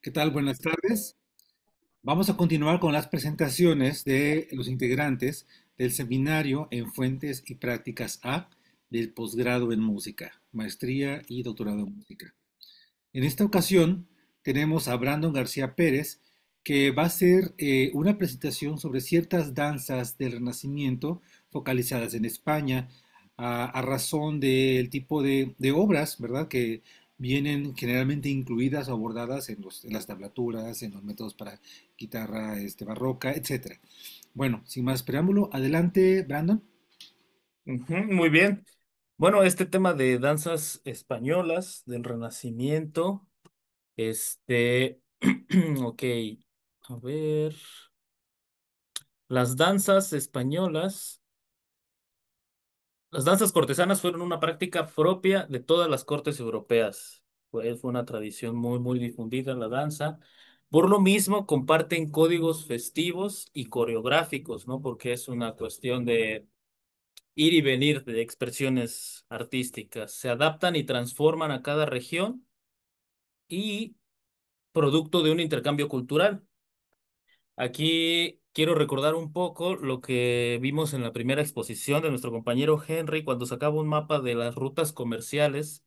¿Qué tal? Buenas tardes. Vamos a continuar con las presentaciones de los integrantes del seminario en Fuentes y Prácticas A del posgrado en música, maestría y doctorado en música. En esta ocasión tenemos a Brandon García Pérez, que va a hacer una presentación sobre ciertas danzas del Renacimiento focalizadas en España, a razón del tipo de obras, ¿verdad? Que vienen generalmente incluidas o abordadas en las tablaturas, en los métodos para guitarra barroca, etcétera. Bueno, sin más preámbulo, adelante, Brandon. Ujú, muy bien. Bueno, este tema de danzas españolas del Renacimiento, este, ok, a ver, las danzas españolas, las danzas cortesanas fueron una práctica propia de todas las cortes europeas. Fue una tradición muy difundida la danza. Por lo mismo, comparten códigos festivos y coreográficos, ¿no? Porque es una cuestión de ir y venir de expresiones artísticas. Se adaptan y transforman a cada región y producto de un intercambio cultural. Aquí quiero recordar un poco lo que vimos en la primera exposición de nuestro compañero Henry cuando sacaba un mapa de las rutas comerciales,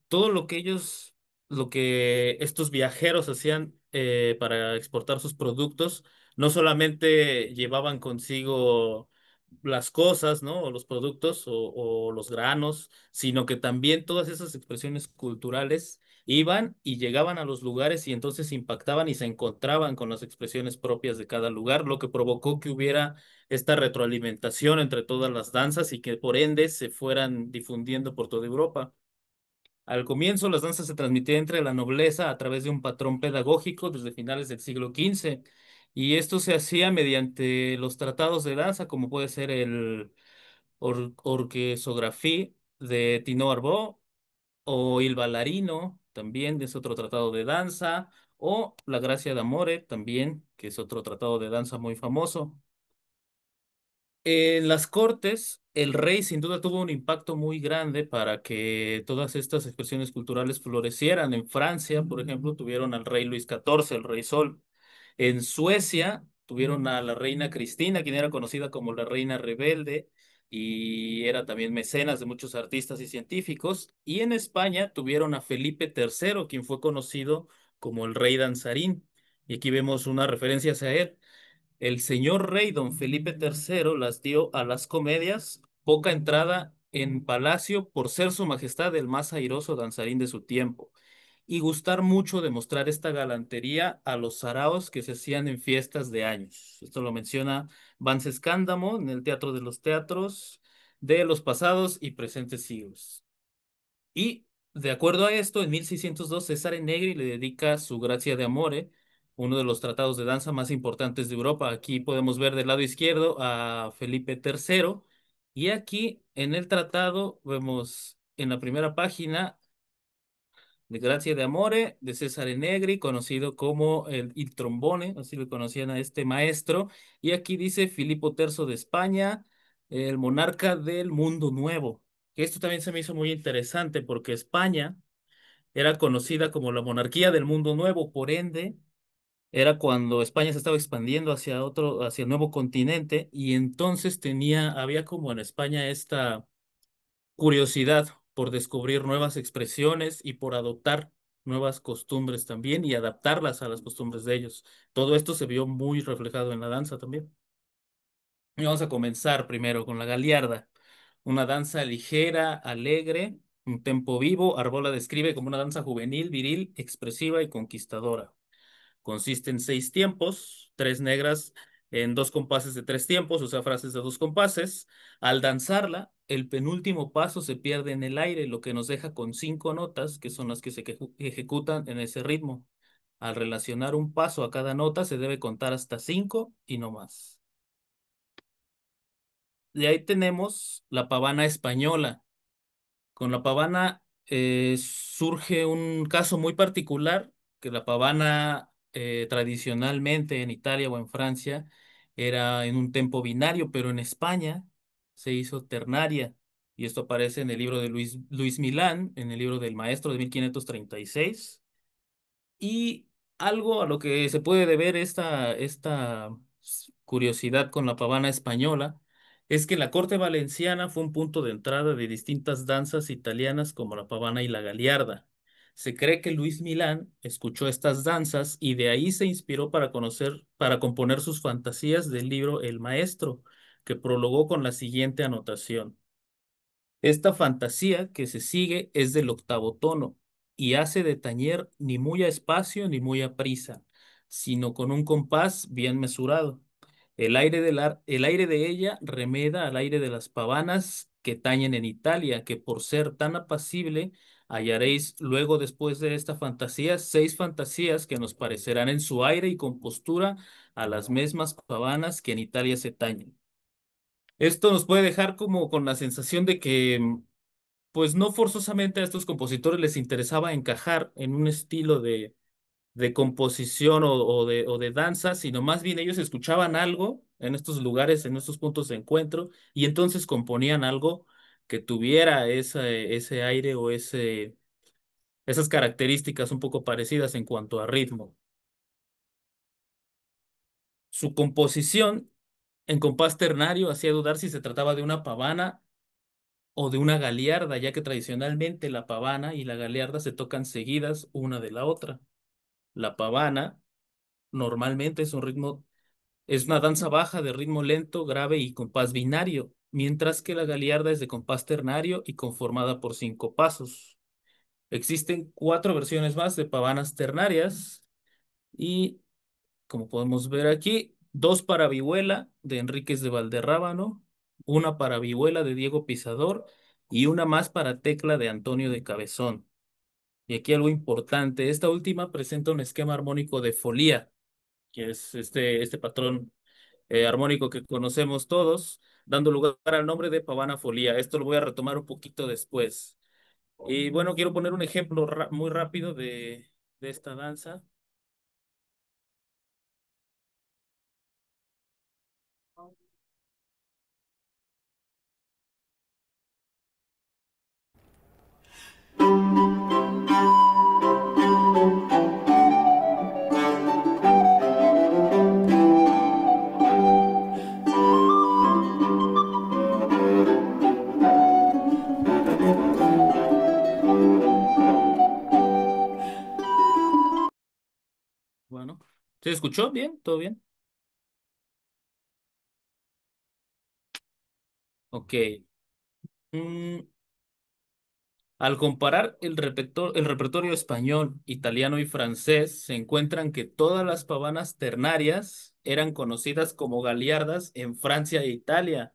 todo lo que estos viajeros hacían para exportar sus productos, no solamente llevaban consigo las cosas, ¿no? O los productos o los granos, sino que también todas esas expresiones culturales iban y llegaban a los lugares y entonces impactaban y se encontraban con las expresiones propias de cada lugar, lo que provocó que hubiera esta retroalimentación entre todas las danzas y que por ende se fueran difundiendo por toda Europa. Al comienzo, las danzas se transmitían entre la nobleza a través de un patrón pedagógico desde finales del siglo XV, y esto se hacía mediante los tratados de danza, como puede ser el Orquesografía de Tinot Arbó, o Il Ballarino, también es otro tratado de danza, o La Gracia d'Amore, también, que es otro tratado de danza muy famoso. En las cortes, el rey sin duda tuvo un impacto muy grande para que todas estas expresiones culturales florecieran. En Francia, por ejemplo, tuvieron al rey Luis XIV, el rey Sol. En Suecia tuvieron a la reina Cristina, quien era conocida como la reina rebelde y era también mecenas de muchos artistas y científicos. Y en España tuvieron a Felipe III, quien fue conocido como el rey danzarín. Y aquí vemos una referencia hacia él. El señor rey don Felipe III las dio a las comedias poca entrada en palacio por ser su majestad el más airoso danzarín de su tiempo y gustar mucho de mostrar esta galantería a los saraos que se hacían en fiestas de años. Esto lo menciona Vance Scandamo en el Teatro de los Teatros de los pasados y presentes siglos. Y de acuerdo a esto, en 1602 Cesare Negri le dedica su Gracia de Amore, uno de los tratados de danza más importantes de Europa. Aquí podemos ver del lado izquierdo a Felipe III y aquí en el tratado vemos en la primera página de Gracia de Amore de Cesare Negri, conocido como Il Trombone, así lo conocían a este maestro. Y aquí dice Filipo III de España, el monarca del mundo nuevo. Que esto también se me hizo muy interesante porque España era conocida como la monarquía del mundo nuevo, por ende, era cuando España se estaba expandiendo hacia el nuevo continente, y entonces había como en España esta curiosidad por descubrir nuevas expresiones y por adoptar nuevas costumbres también y adaptarlas a las costumbres de ellos. Todo esto se vio muy reflejado en la danza también. Y vamos a comenzar primero con la Galiarda, una danza ligera, alegre, un tempo vivo. Arbó la describe como una danza juvenil, viril, expresiva y conquistadora. Consiste en 6 tiempos, tres negras en dos compases de 3 tiempos, o sea, frases de 2 compases. Al danzarla, el penúltimo paso se pierde en el aire, lo que nos deja con 5 notas, que son las que se ejecutan en ese ritmo. Al relacionar un paso a cada nota, se debe contar hasta 5 y no más. De ahí tenemos la pavana española. Con la pavana surge un caso muy particular, que la pavana tradicionalmente en Italia o en Francia era en un tempo binario, pero en España se hizo ternaria. Y esto aparece en el libro de Luis Milán, en el libro del Maestro de 1536. Algo a lo que se puede deber esta curiosidad con la pavana española es que la corte valenciana fue un punto de entrada de distintas danzas italianas como la pavana y la galiarda. Se cree que Luis Milán escuchó estas danzas y de ahí se inspiró para componer sus fantasías del libro El Maestro, que prologó con la siguiente anotación. Esta fantasía que se sigue es del octavo tono y hace de tañer ni muy a espacio ni muy a prisa, sino con un compás bien mesurado. El aire de ella remeda al aire de las pavanas que tañen en Italia, que por ser tan apacible, hallaréis luego después de esta fantasía 6 fantasías que nos parecerán en su aire y compostura a las mismas pavanas que en Italia se tañen. Esto nos puede dejar como con la sensación de que pues no forzosamente a estos compositores les interesaba encajar en un estilo de composición o de danza, sino más bien ellos escuchaban algo en estos lugares, en estos puntos de encuentro, y entonces componían algo que tuviera ese aire o esas características un poco parecidas en cuanto a ritmo. Su composición en compás ternario hacía dudar si se trataba de una pavana o de una galiarda, ya que tradicionalmente la pavana y la galiarda se tocan seguidas una de la otra. La pavana normalmente es una danza baja de ritmo lento, grave y compás binario, mientras que la galiarda es de compás ternario y conformada por 5 pasos. Existen 4 versiones más de pavanas ternarias y, como podemos ver aquí, 2 para vihuela de Enríquez de Valderrábano, una para vihuela de Diego Pisador y una más para tecla de Antonio de Cabezón. Y aquí algo importante, esta última presenta un esquema armónico de folía, que es este patrón armónico que conocemos todos, dando lugar al nombre de pavana folía. Esto lo voy a retomar un poquito después. Y bueno, quiero poner un ejemplo muy rápido de esta danza. Bueno, ¿se escuchó bien? ¿Todo bien? Ok. Mm, Al comparar el repertorio español, italiano y francés, se encuentran que todas las pavanas ternarias eran conocidas como galiardas en Francia e Italia,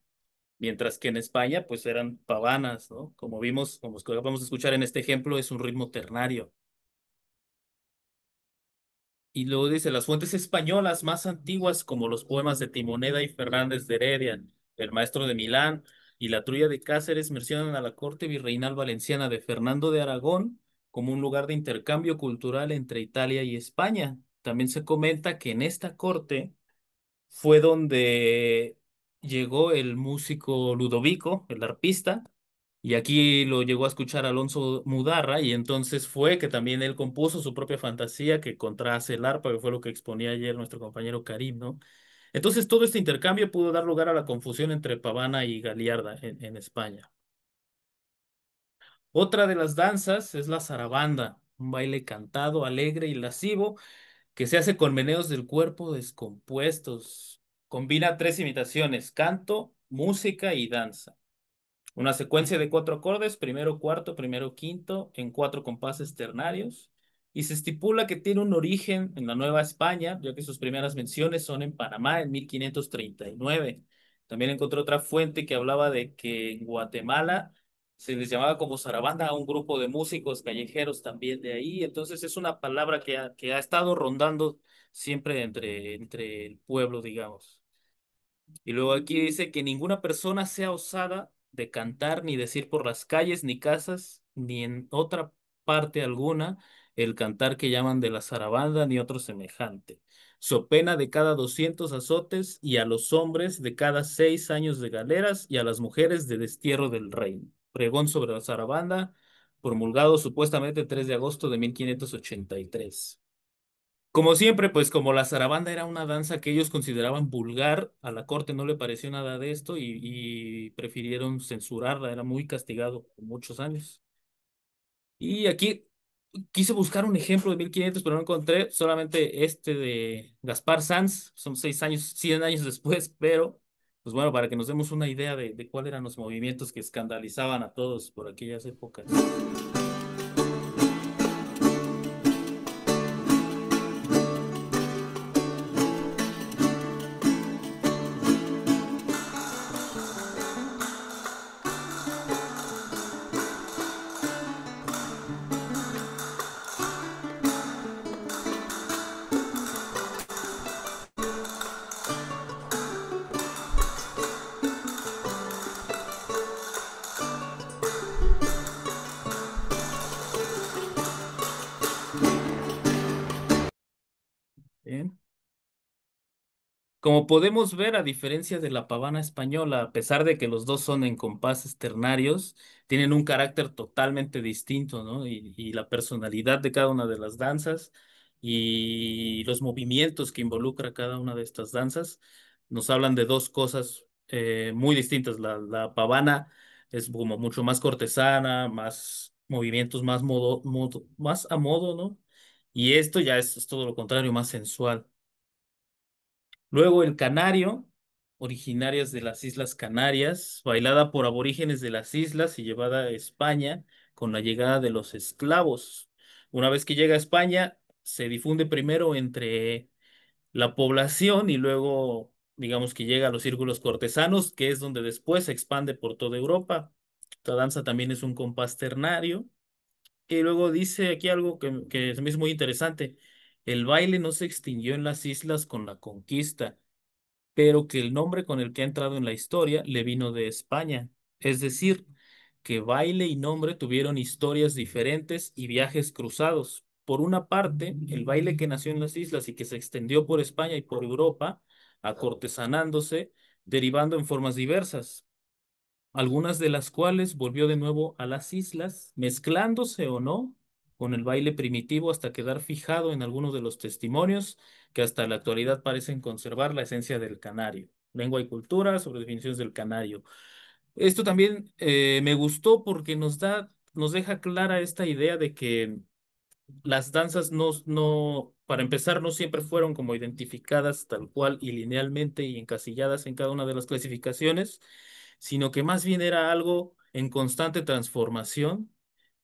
mientras que en España pues eran pavanas, ¿no? Como vimos, como acabamos de escuchar en este ejemplo, es un ritmo ternario. Y luego dice, las fuentes españolas más antiguas, como los poemas de Timoneda y Fernández de Heredia, el maestro de Milán y la Trulla de Cáceres, mencionan a la corte virreinal valenciana de Fernando de Aragón como un lugar de intercambio cultural entre Italia y España. También se comenta que en esta corte fue donde llegó el músico Ludovico, el arpista, y aquí lo llegó a escuchar Alonso Mudarra, y entonces fue que también él compuso su propia fantasía que contrahace el arpa, que fue lo que exponía ayer nuestro compañero Karim, ¿no? Entonces todo este intercambio pudo dar lugar a la confusión entre pavana y galiarda en España. Otra de las danzas es la zarabanda, un baile cantado, alegre y lascivo que se hace con meneos del cuerpo descompuestos. Combina 3 imitaciones: canto, música y danza. Una secuencia de 4 acordes, primero cuarto, primero quinto, en 4 compases ternarios. Y se estipula que tiene un origen en la Nueva España, ya que sus primeras menciones son en Panamá en 1539. También encontré otra fuente que hablaba de que en Guatemala se les llamaba como zarabanda a un grupo de músicos callejeros también de ahí. Entonces es una palabra que ha estado rondando siempre entre el pueblo, digamos. Y luego aquí dice que ninguna persona sea osada de cantar ni decir por las calles ni casas ni en otra parte alguna el cantar que llaman de la zarabanda ni otro semejante. So pena de cada 200 azotes y a los hombres de cada 6 años de galeras y a las mujeres de destierro del reino. Pregón sobre la zarabanda, promulgado supuestamente 3 de agosto de 1583. Como siempre, pues como la zarabanda era una danza que ellos consideraban vulgar, a la corte no le pareció nada de esto y prefirieron censurarla, era muy castigado por muchos años. Y aquí quise buscar un ejemplo de 1500 pero no encontré, solamente este de Gaspar Sanz, son 6 años, 100 años después, pero pues bueno, para que nos demos una idea de cuáles eran los movimientos que escandalizaban a todos por aquellas épocas. Bien. Como podemos ver, a diferencia de la pavana española, a pesar de que los dos son en compases ternarios, tienen un carácter totalmente distinto, ¿no? Y la personalidad de cada una de las danzas y los movimientos que involucra cada una de estas danzas nos hablan de dos cosas muy distintas. La pavana es como mucho más cortesana, más movimientos, más a modo, ¿no? Y esto ya es todo lo contrario, más sensual. Luego el canario, originarias de las Islas Canarias, bailada por aborígenes de las islas y llevada a España con la llegada de los esclavos. Una vez que llega a España, se difunde primero entre la población y luego, digamos que llega a los círculos cortesanos, que es donde después se expande por toda Europa. Esta danza también es un compás ternario. Y luego dice aquí algo que se me hizo muy interesante. El baile no se extinguió en las islas con la conquista, pero que el nombre con el que ha entrado en la historia le vino de España. Es decir, que baile y nombre tuvieron historias diferentes y viajes cruzados. Por una parte, el baile que nació en las islas y que se extendió por España y por Europa, acortesanándose, derivando en formas diversas, algunas de las cuales volvió de nuevo a las islas, mezclándose o no con el baile primitivo hasta quedar fijado en algunos de los testimonios que hasta la actualidad parecen conservar la esencia del canario. Lengua y cultura sobre definiciones del canario. Esto también me gustó porque nos deja clara esta idea de que las danzas para empezar, no siempre fueron como identificadas tal cual y linealmente y encasilladas en cada una de las clasificaciones, sino que más bien era algo en constante transformación.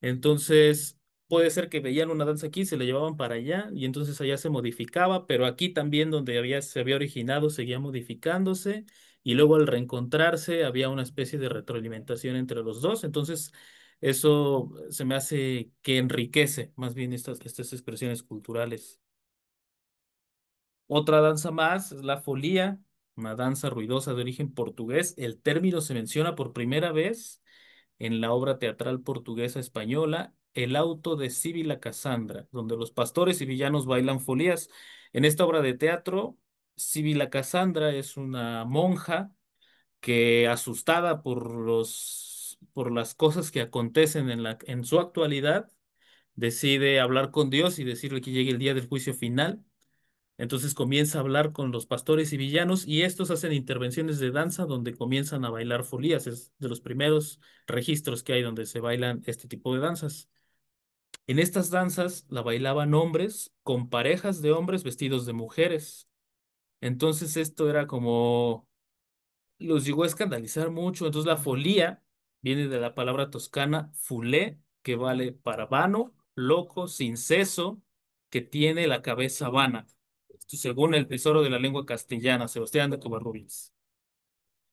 Entonces, puede ser que veían una danza aquí, se la llevaban para allá y entonces allá se modificaba, pero aquí también donde se había originado seguía modificándose y luego al reencontrarse había una especie de retroalimentación entre los dos. Entonces, eso se me hace que enriquece más bien estas expresiones culturales. Otra danza más es la folía, una danza ruidosa de origen portugués. El término se menciona por primera vez en la obra teatral portuguesa española El auto de Sibila Casandra, donde los pastores y villanos bailan folías. En esta obra de teatro, Sibila Casandra es una monja que asustada por las cosas que acontecen en su actualidad, decide hablar con Dios y decirle que llegue el día del juicio final. Entonces comienza a hablar con los pastores y villanos y estos hacen intervenciones de danza donde comienzan a bailar folías. Es de los primeros registros que hay donde se bailan este tipo de danzas. En estas danzas la bailaban hombres con parejas de hombres vestidos de mujeres. Entonces esto era como los llegó a escandalizar mucho. Entonces la folía viene de la palabra toscana fulé, que vale para vano, loco, sin seso, que tiene la cabeza vana. Esto según el tesoro de la lengua castellana, Sebastián de Covarrubias.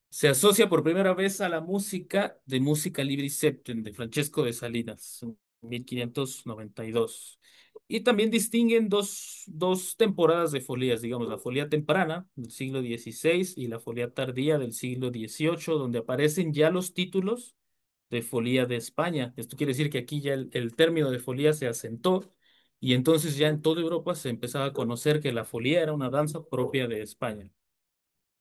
Se asocia por primera vez a la música de Música Libri Septem de Francesco de Salinas, en 1592. Y también distinguen dos temporadas de folías, digamos, la folía temprana del siglo XVI y la folía tardía del siglo XVIII, donde aparecen ya los títulos de folía de España. Esto quiere decir que aquí ya el término de folía se asentó y entonces ya en toda Europa se empezaba a conocer que la folía era una danza propia de España.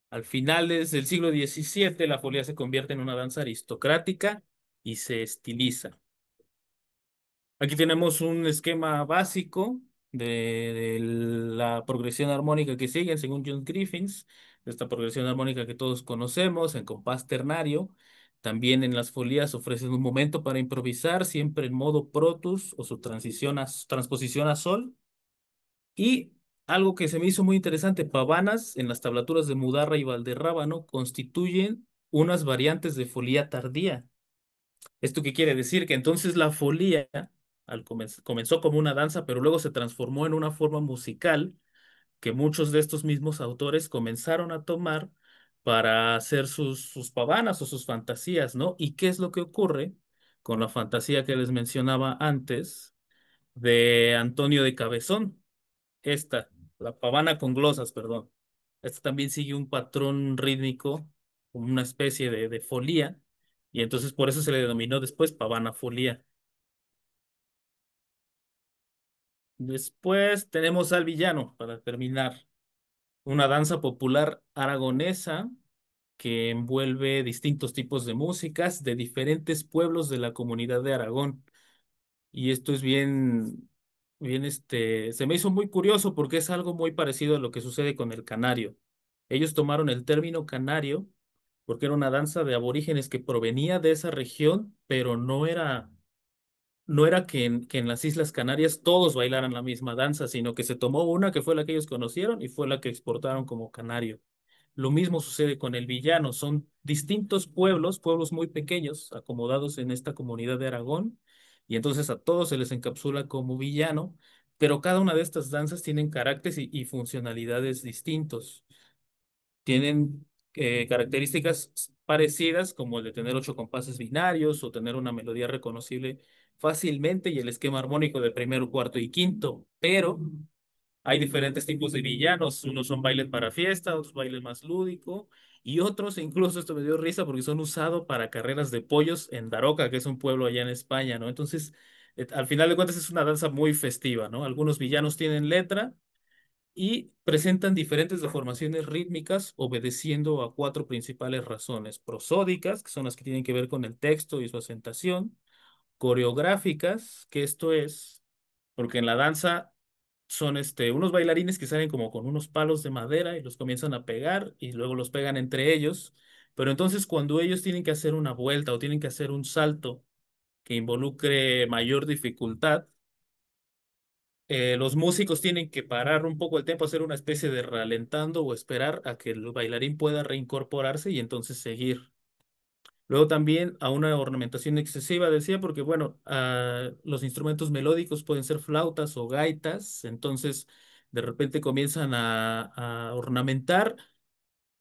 Al finales del siglo XVII, la folía se convierte en una danza aristocrática y se estiliza. Aquí tenemos un esquema básico la progresión armónica que siguen según John Griffiths, esta progresión armónica que todos conocemos en compás ternario. También en las folías ofrecen un momento para improvisar, siempre en modo protus o su transposición a sol. Y algo que se me hizo muy interesante, pavanas en las tablaturas de Mudarra y Valderrábano constituyen unas variantes de folía tardía. ¿Esto qué quiere decir? Que entonces la folía comenzó como una danza, pero luego se transformó en una forma musical que muchos de estos mismos autores comenzaron a tomar para hacer sus pavanas o sus fantasías, ¿no? ¿Y qué es lo que ocurre con la fantasía que les mencionaba antes de Antonio de Cabezón? Esta, la pavana con glosas, perdón. Esta también sigue un patrón rítmico, como una especie de folía, y entonces por eso se le denominó después pavana folía. Después tenemos al villano, para terminar, una danza popular aragonesa que envuelve distintos tipos de músicas de diferentes pueblos de la comunidad de Aragón. Y esto es se me hizo muy curioso porque es algo muy parecido a lo que sucede con el canario. Ellos tomaron el término canario porque era una danza de aborígenes que provenía de esa región, pero no era que en las Islas Canarias todos bailaran la misma danza, sino que se tomó una que fue la que ellos conocieron y fue la que exportaron como canario. Lo mismo sucede con el villano. Son distintos pueblos, pueblos muy pequeños, acomodados en esta comunidad de Aragón, y entonces a todos se les encapsula como villano, pero cada una de estas danzas tienen caracteres y funcionalidades distintos. Tienen características parecidas, como el de tener 8 compases binarios o tener una melodía reconocible fácilmente y el esquema armónico de primero, cuarto y quinto, pero hay diferentes tipos de villanos. Unos son bailes para fiesta, otros bailes más lúdico, y otros, incluso esto me dio risa porque son usados para carreras de pollos en Daroca, que es un pueblo allá en España, ¿no? Entonces, al final de cuentas es una danza muy festiva, ¿no? Algunos villanos tienen letra y presentan diferentes deformaciones rítmicas obedeciendo a cuatro principales razones: prosódicas, que son las que tienen que ver con el texto y su asentación; coreográficas, que esto es, porque en la danza son unos bailarines que salen como con unos palos de madera y los comienzan a pegar y luego los pegan entre ellos, pero entonces cuando ellos tienen que hacer una vuelta o tienen que hacer un salto que involucre mayor dificultad, los músicos tienen que parar un poco el tiempo, hacer una especie de ralentando o esperar a que el bailarín pueda reincorporarse y entonces seguir. Luego también a una ornamentación excesiva, decía, porque bueno, los instrumentos melódicos pueden ser flautas o gaitas, entonces de repente comienzan a ornamentar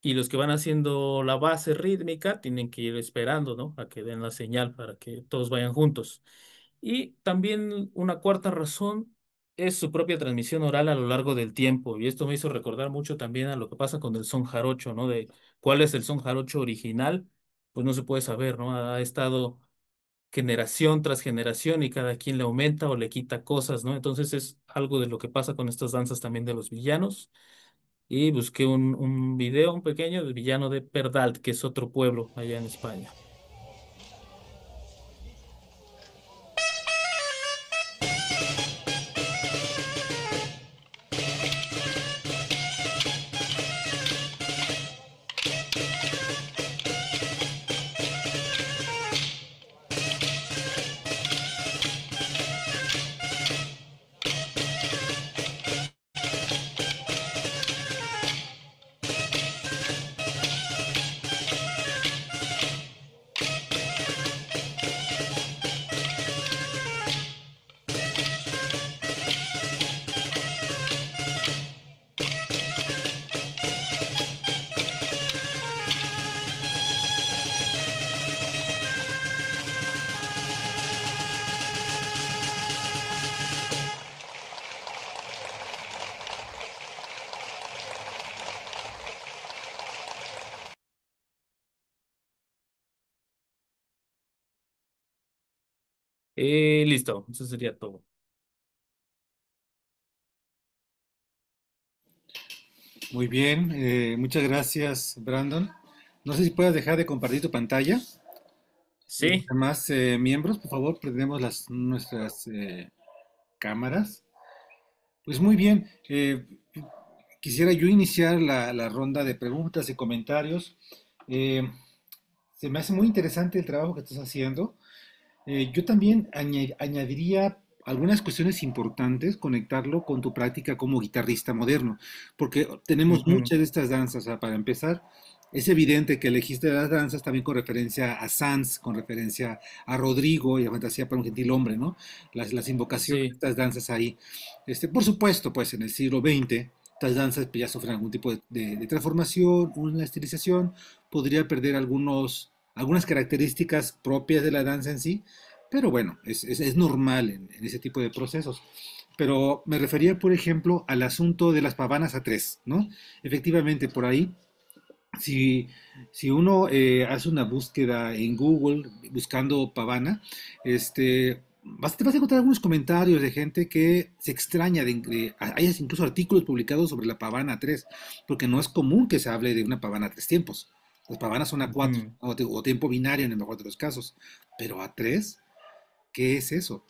y los que van haciendo la base rítmica tienen que ir esperando, ¿no? A que den la señal para que todos vayan juntos. Y también una cuarta razón es su propia transmisión oral a lo largo del tiempo. Y esto me hizo recordar mucho también a lo que pasa con el son jarocho, ¿no? De cuál es el son jarocho original, pues no se puede saber, ¿no? Ha estado generación tras generación y cada quien le aumenta o le quita cosas, ¿no? Entonces es algo de lo que pasa con estas danzas también de los villanos. Y busqué un video, un pequeño, del villano de Perdalt, que es otro pueblo allá en España. Listo, eso sería todo. Muy bien, muchas gracias, Brandon. No sé si puedes dejar de compartir tu pantalla. Y los Sí, demás miembros, por favor, prendemos nuestras cámaras. Pues muy bien. quisiera yo iniciar la ronda de preguntas y comentarios. Eh, Se me hace muy interesante el trabajo que estás haciendo. Yo también añadiría algunas cuestiones importantes, conectarlo con tu práctica como guitarrista moderno, porque tenemos Ujú. muchas de estas danzas. O sea, para empezar, es evidente que elegiste las danzas también con referencia a Sanz, con referencia a Rodrigo y a Fantasía para un gentil hombre, ¿no? Las invocaciones de Sí, estas danzas ahí. Por supuesto, pues en el siglo XX, estas danzas pues, ya sufren algún tipo de transformación, una estilización, podría perder algunas características propias de la danza en sí, pero bueno, es normal en ese tipo de procesos. Pero me refería, por ejemplo, al asunto de las pavanas a tres, ¿no? Efectivamente, por ahí, si, si uno hace una búsqueda en Google buscando pavana, te vas a encontrar algunos comentarios de gente que se extraña hay incluso artículos publicados sobre la pavana a tres, porque no es común que se hable de una pavana a tres tiempos. Las pavanas son a cuatro, ujú. o tiempo binario en el mejor de los casos, pero a tres, ¿qué es eso?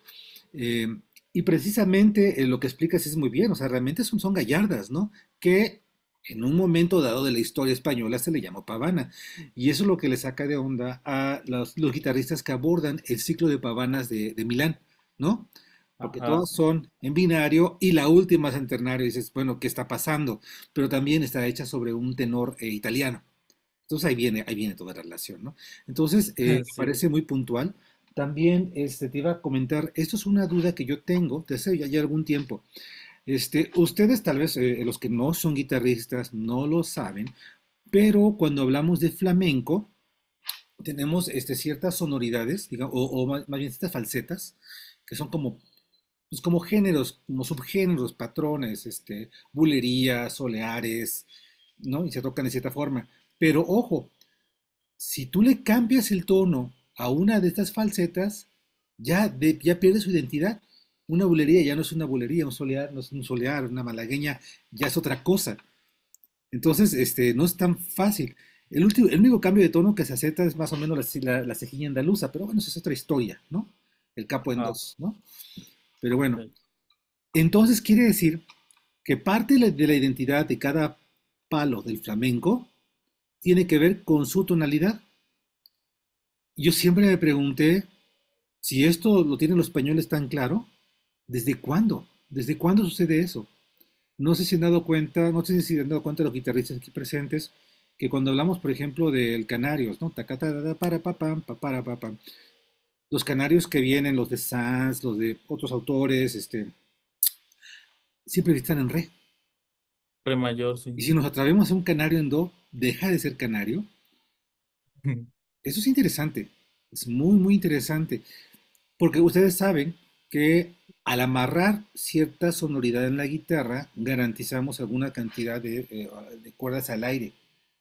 Eh, y precisamente lo que explicas es muy bien, o sea, realmente son gallardas, ¿no? Que en un momento dado de la historia española se le llamó pavana. Y eso es lo que le saca de onda a los guitarristas que abordan el ciclo de pavanas de Milán, ¿no? Porque Ajá. todas son en binario y la última es en ternario. Y dices, bueno, ¿qué está pasando? Pero también está hecha sobre un tenor italiano. Entonces ahí viene toda la relación, ¿no? Entonces, me Sí. parece muy puntual. También te iba a comentar, esto es una duda que yo tengo desde ya algún tiempo. Ustedes tal vez, los que no son guitarristas, no lo saben, pero cuando hablamos de flamenco, tenemos ciertas sonoridades, digamos, o más bien ciertas falsetas, que son como, pues, como géneros, como subgéneros, patrones, bulerías, soleares, ¿no? Y se tocan de cierta forma. Pero ojo, si tú le cambias el tono a una de estas falsetas, ya pierde su identidad. Una bulería ya no es una bulería, un solear no es un solear, una malagueña ya es otra cosa. Entonces, no es tan fácil. El único cambio de tono que se acepta es más o menos la cejilla andaluza, pero bueno, esa es otra historia, ¿no? El capo en Ajá. dos, ¿no? Pero bueno, Sí. entonces quiere decir que parte de la identidad de cada palo del flamenco tiene que ver con su tonalidad. Yo siempre me pregunté si esto lo tienen los españoles tan claro, ¿desde cuándo? ¿Desde cuándo sucede eso? No sé si han dado cuenta, no sé si han dado cuenta los guitarristas aquí presentes, que cuando hablamos, por ejemplo, del Canarios, ¿no? Tacata, para, pa, pam, pa, para, pa, pam. Los canarios que vienen, los de Sanz, los de otros autores, siempre están en re. Re mayor, sí. Y si nos atrevemos a un canario en do, deja de ser canario. Eso es interesante. Es muy, muy interesante. Porque ustedes saben que al amarrar cierta sonoridad en la guitarra, garantizamos alguna cantidad de cuerdas al aire,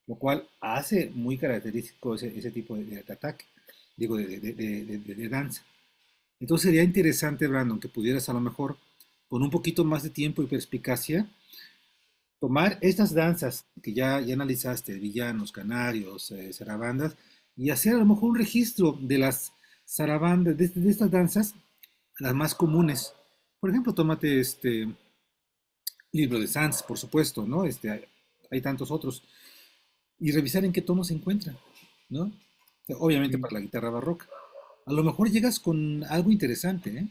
lo cual hace muy característico ese tipo de ataque, digo, de danza. Entonces sería interesante, Brandon, que pudieras a lo mejor, con un poquito más de tiempo y perspicacia, tomar estas danzas que ya analizaste, villanos, canarios, zarabandas, y hacer a lo mejor un registro de las zarabandas, de estas danzas, las más comunes. Por ejemplo, tómate este libro de Sanz, por supuesto, ¿no? Hay tantos otros. Y revisar en qué tono se encuentran, ¿no? Obviamente Sí, para la guitarra barroca. A lo mejor llegas con algo interesante, ¿eh?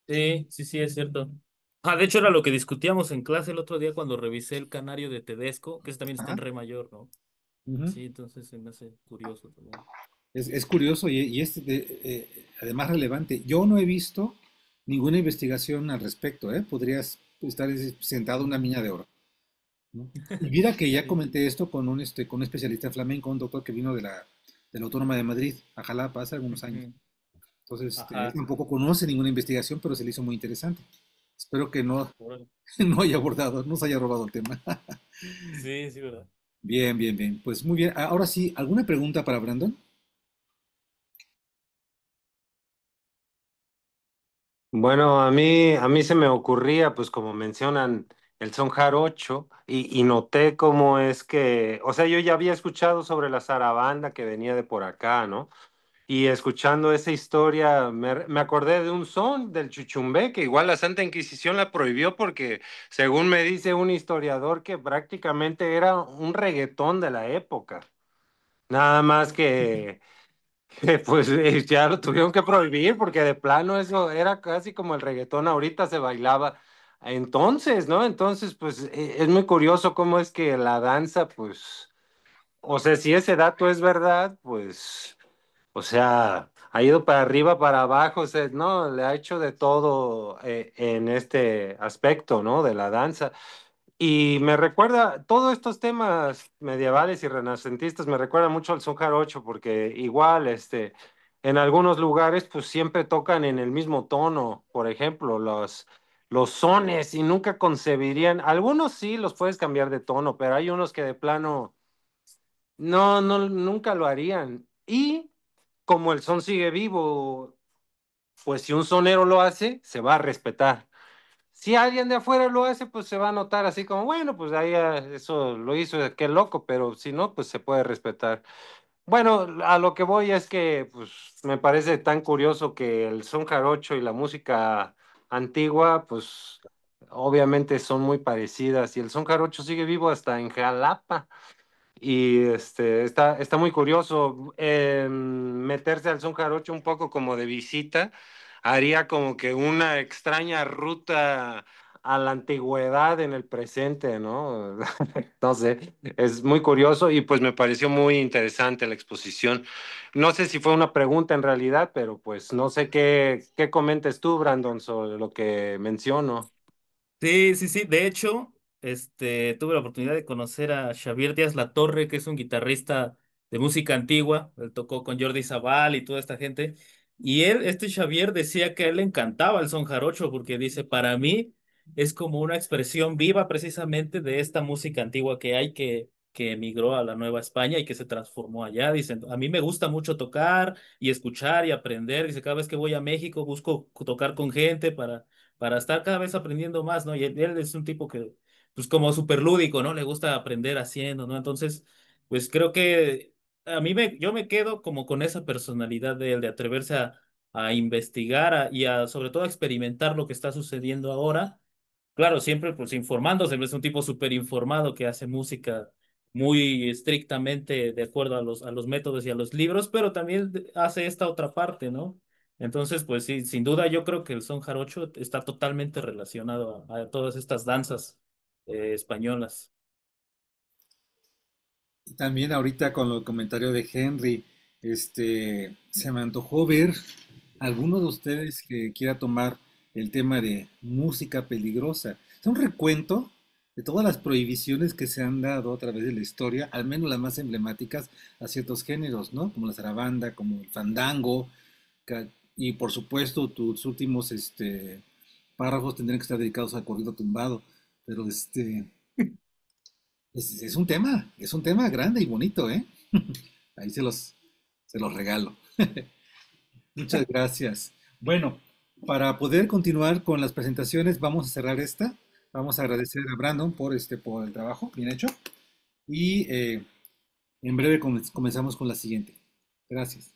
sí, sí, sí, es cierto. Ah, de hecho era lo que discutíamos en clase el otro día cuando revisé el canario de Tedesco, que ese también está en Ajá. re mayor, ¿no? Ujú. Sí, entonces se me hace curioso también. Es curioso y además relevante. Yo no he visto ninguna investigación al respecto, ¿eh? Podrías estar sentado en una mina de oro, ¿no? Y mira que ya Sí. comenté esto con un especialista en flamenco, un doctor que vino de la Autónoma de Madrid a Jalapa hace algunos años. Ujú. Entonces, él Ajá. tampoco conoce ninguna investigación, pero se le hizo muy interesante. Espero que no, Órale. no haya abordado, no se haya robado el tema. Sí, sí, ¿verdad? Bien, bien, bien. Pues muy bien. Ahora sí, ¿alguna pregunta para Brandon? Bueno, a mí se me ocurría, pues como mencionan, el son jarocho, y noté cómo es que, o sea, yo ya había escuchado sobre la zarabanda que venía de por acá, ¿no? y escuchando esa historia me acordé de un son del chuchumbé que igual la Santa Inquisición la prohibió porque según me dice un historiador que prácticamente era un reggaetón de la época. Nada más que, pues ya lo tuvieron que prohibir porque de plano eso era casi como el reggaetón ahorita se bailaba entonces, ¿no? Entonces, pues es muy curioso cómo es que la danza, pues, o sea, si ese dato es verdad, pues, o sea, ha ido para arriba, para abajo, o sea, no, le ha hecho de todo en este aspecto, ¿no? De la danza. Y me recuerda, todos estos temas medievales y renacentistas me recuerda mucho al son jarocho, porque igual, en algunos lugares, pues siempre tocan en el mismo tono, por ejemplo, los sones, y nunca concebirían, algunos sí los puedes cambiar de tono, pero hay unos que de plano, no, no, nunca lo harían. Y como el son sigue vivo, pues si un sonero lo hace, se va a respetar. Si alguien de afuera lo hace, pues se va a notar así como, bueno, pues ahí eso lo hizo, qué loco, pero si no, pues se puede respetar. Bueno, a lo que voy es que pues me parece tan curioso que el son jarocho y la música antigua, pues obviamente son muy parecidas y el son jarocho sigue vivo hasta en Jalapa. Y está muy curioso meterse al son jarocho un poco como de visita. Haría como que una extraña ruta a la antigüedad en el presente, ¿no? No sé, es muy curioso y pues me pareció muy interesante la exposición. No sé si fue una pregunta en realidad, pero pues no sé qué comentes tú, Brandon, sobre lo que menciono. Sí, sí, sí. De hecho, tuve la oportunidad de conocer a Xavier Díaz Latorre, que es un guitarrista de música antigua. Él tocó con Jordi Sabal y toda esta gente. Y él, Xavier, decía que a él le encantaba el son jarocho porque dice, para mí es como una expresión viva precisamente de esta música antigua que hay que emigró a la Nueva España y que se transformó allá. Dicen, a mí me gusta mucho tocar y escuchar y aprender. Dice, cada vez que voy a México busco tocar con gente para estar cada vez aprendiendo más, ¿no? Y él es un tipo que, pues como súper lúdico, ¿no? Le gusta aprender haciendo, ¿no? Entonces, pues creo que yo me quedo como con esa personalidad de él, de atreverse a investigar y sobre todo a experimentar lo que está sucediendo ahora. Claro, siempre pues informándose, es un tipo súper informado que hace música muy estrictamente de acuerdo a los métodos y a los libros, pero también hace esta otra parte, ¿no? Entonces, pues sí, sin duda yo creo que el son jarocho está totalmente relacionado a todas estas danzas españolas. Y también ahorita con el comentario de Henry, se me antojó ver alguno de ustedes que quiera tomar el tema de música peligrosa. Es un recuento de todas las prohibiciones que se han dado a través de la historia, al menos las más emblemáticas a ciertos géneros, ¿no? Como la zarabanda, como el fandango, y por supuesto tus últimos párrafos tendrían que estar dedicados al corrido tumbado, pero es un tema grande y bonito, ¿eh? Ahí se los regalo. Muchas gracias. Bueno, para poder continuar con las presentaciones, vamos a cerrar esta. Vamos a agradecer a Brandon por el trabajo bien hecho. Y en breve comenzamos con la siguiente. Gracias.